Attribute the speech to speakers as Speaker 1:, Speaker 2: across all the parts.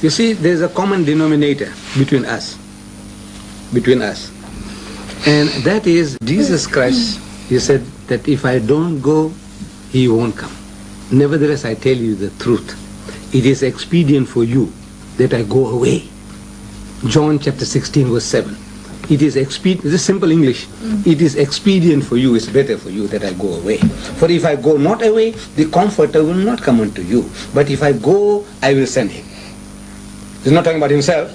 Speaker 1: You see, there's a common denominator between us. And that is Jesus Christ. He said that if I don't go, he won't come. Nevertheless, I tell you the truth. It is expedient for you that I go away. John chapter 16 verse 7. It is expedient, this is simple English. It is expedient for you, it's better for you that I go away. For if I go not away, the Comforter will not come unto you. But if I go, I will send him. He's not talking about himself.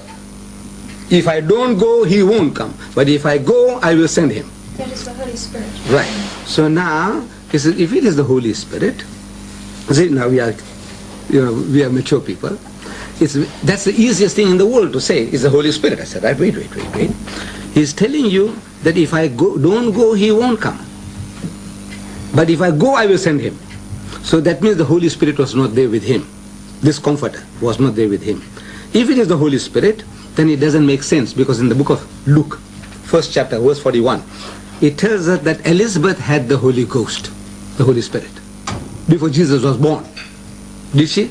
Speaker 1: If I don't go, he won't come. But if I go, I will send him.
Speaker 2: That is the Holy Spirit.
Speaker 1: Right. So now, he says, if it is the Holy Spirit, see, now we are mature people. That's the easiest thing in the world to say, is the Holy Spirit. I said, right, wait. He's telling you that if I don't go, he won't come. But if I go, I will send him. So that means the Holy Spirit was not there with him. This Comforter was not there with him. If it is the Holy Spirit, then it doesn't make sense, because in the book of Luke, first chapter, verse 41, it tells us that Elizabeth had the Holy Ghost, the Holy Spirit, before Jesus was born. Did she?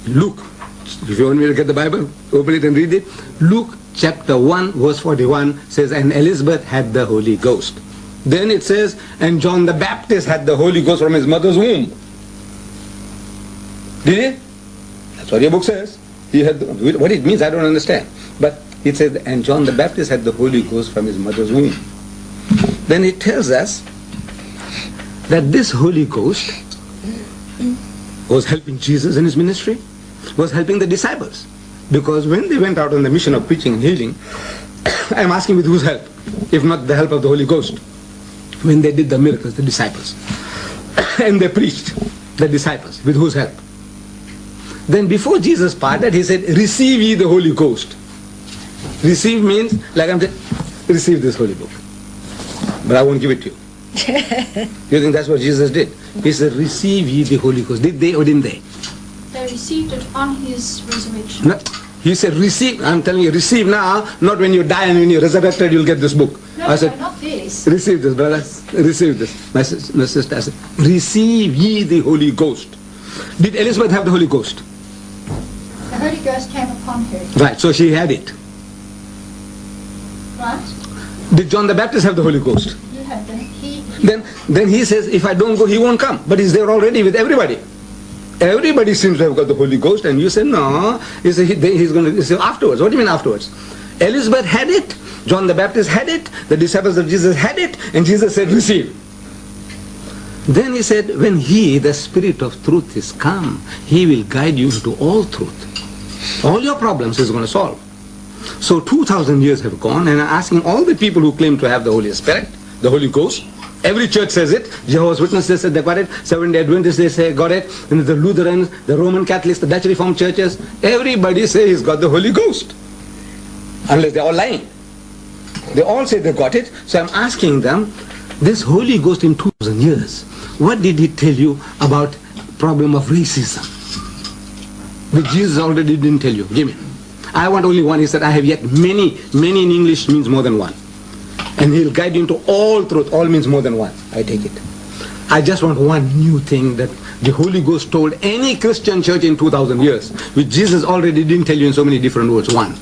Speaker 1: Luke. If you want me to get the Bible, open it and read it. Luke chapter 1 verse 41 says, and Elizabeth had the Holy Ghost. Then it says, and John the Baptist had the Holy Ghost from his mother's womb. Did he? That's what your book says. He had what it means, I don't understand. But it says, and John the Baptist had the Holy Ghost from his mother's womb. Then it tells us that this Holy Ghost was helping Jesus in his ministry, was helping the disciples. Because when they went out on the mission of preaching and healing, I'm asking with whose help? If not the help of the Holy Ghost. When they did the miracles, the disciples. And they preached, the disciples, with whose help? Then before Jesus parted, he said, receive ye the Holy Ghost. Receive means, like I'm saying, receive this Holy Book. But I won't give it to you. You think that's what Jesus did? He said, receive ye the Holy Ghost. Did they or didn't they?
Speaker 2: They received it on his resurrection.
Speaker 1: No, he said, receive. I'm telling you, receive now, not when you die and when you're resurrected, you'll get this book.
Speaker 2: No,
Speaker 1: I said,
Speaker 2: not this.
Speaker 1: Receive this, brother. Receive this. My sister, I said, receive ye the Holy Ghost. Did Elizabeth have the Holy Ghost?
Speaker 2: The Holy Ghost came upon her.
Speaker 1: Right, so she had it.
Speaker 2: Right?
Speaker 1: Did John the Baptist have the Holy Ghost?
Speaker 2: You had them.
Speaker 1: Then he says, if I don't go, he won't come. But he's there already with everybody. Everybody seems to have got the Holy Ghost, and you say, no. He said, he's going to say, afterwards. What do you mean afterwards? Elizabeth had it, John the Baptist had it, the disciples of Jesus had it, and Jesus said, receive. Then he said, when he, the Spirit of truth, is come, he will guide you into all truth. All your problems he's going to solve. So 2,000 years have gone, and I'm asking all the people who claim to have the Holy Spirit, the Holy Ghost. Every church says it. Jehovah's Witnesses said they got it. Seventh-day Adventists, they say got it. And the Lutherans, the Roman Catholics, the Dutch Reformed churches, everybody say he's got the Holy Ghost. Unless they're all lying. They all say they got it. So I'm asking them, this Holy Ghost in 2,000 years, what did he tell you about problem of racism? Which Jesus already didn't tell you. Give me. I want only one. He said, I have yet many. Many in English means more than one. And he'll guide you into all truth. All means more than one. I take it. I just want one new thing that the Holy Ghost told any Christian church in 2,000 years, which Jesus already didn't tell you in so many different words. One.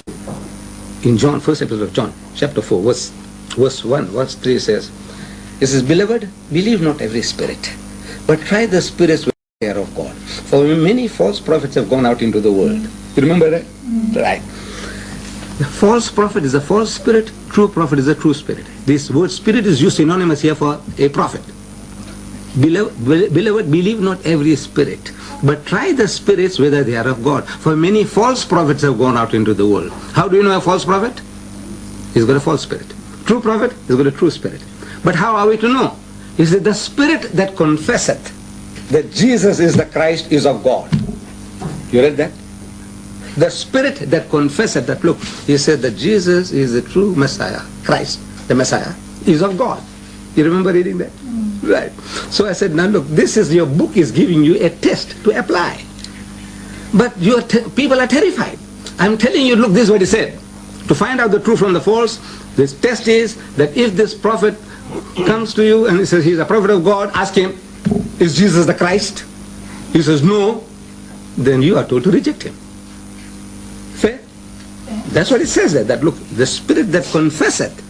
Speaker 1: In John, first episode of John, chapter 4, verse 1, verse 3 says, it says, beloved, believe not every spirit, but try the spirits with the care of God. For many false prophets have gone out into the world. You remember that? Right. The false prophet is a false spirit, true prophet is a true spirit. This word spirit is used synonymous here for a prophet. Beloved, believe not every spirit, but try the spirits whether they are of God. For many false prophets have gone out into the world. How do you know a false prophet? He's got a false spirit. True prophet, he's got a true spirit. But how are we to know? He said, the spirit that confesseth that Jesus is the Christ is of God. You read that? The spirit that confesseth that, look, he said that Jesus is the true Messiah, Christ, the Messiah, is of God. You remember reading that? Right. So I said, now look, this is, your book is giving you a test to apply. But people are terrified. I'm telling you, look, this is what he said. To find out the true from the false, this test is that if this prophet comes to you and he says he's a prophet of God, ask him, is Jesus the Christ? He says no, then you are told to reject him. That's what it says there, that look, the spirit that confesseth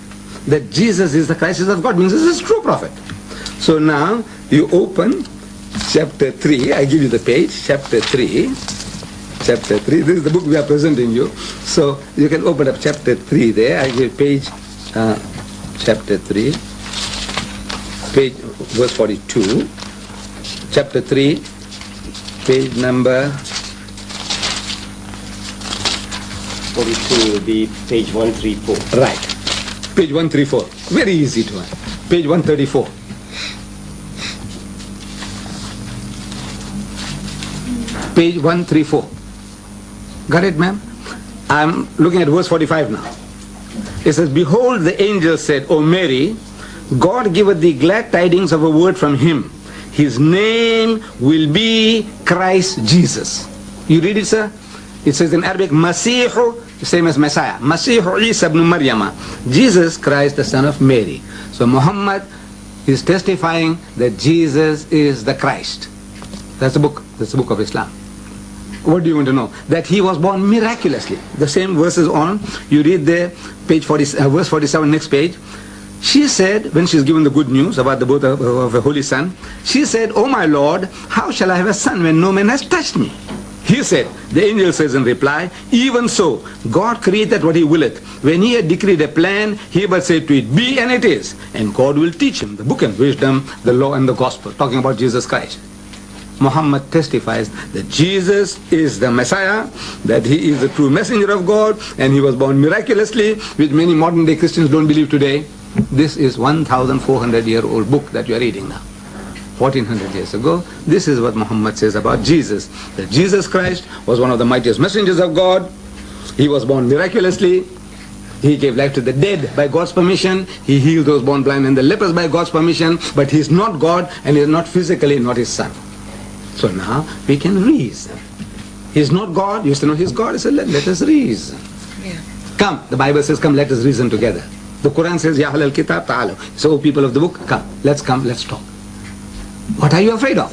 Speaker 1: that Jesus is the Christ is of God means this is true prophet. So now you open chapter 3, I give you the page, chapter 3, this is the book we are presenting you. So you can open up chapter 3 there, I give page, chapter 3, page, verse 42, chapter 3, page number
Speaker 3: 42 would be page 134.
Speaker 1: Right. Page 134. Very easy to find. Page 134. Page 134. Got it, ma'am? I'm looking at verse 45 now. It says, behold, the angel said, O Mary, God giveth thee glad tidings of a word from him. His name will be Christ Jesus. You read it, sir? It says in Arabic, Masihu, same as Messiah. Masihu Isa ibn Maryama. Jesus Christ, the son of Mary. So Muhammad is testifying that Jesus is the Christ. That's the book. That's the book of Islam. What do you want to know? That he was born miraculously. The same verses on. You read there, page 40, verse 47, next page. She said, when she's given the good news about the birth of a holy son, she said, O my Lord, how shall I have a son when no man has touched me? He said, the angel says in reply, even so, God created what he willeth. When he had decreed a plan, he but said to it, be, and it is. And God will teach him the book and wisdom, the law and the gospel. Talking about Jesus Christ. Muhammad testifies that Jesus is the Messiah, that he is the true messenger of God, and he was born miraculously, which many modern day Christians don't believe today. This is 1,400-year-old book that you are reading now. 1400 years ago, this is what Muhammad says about Jesus. That Jesus Christ was one of the mightiest messengers of God. He was born miraculously. He gave life to the dead by God's permission. He healed those born blind and the lepers by God's permission. But he's not God, and he's not physically not his son. So now we can reason. He's not God. You used to know he's God. He said, let us reason.
Speaker 4: Yeah.
Speaker 1: Come. The Bible says, come, let us reason together. The Quran says, Ya ahlal kitab ta'alu. So, people of the book, come, let's talk. What are you afraid of?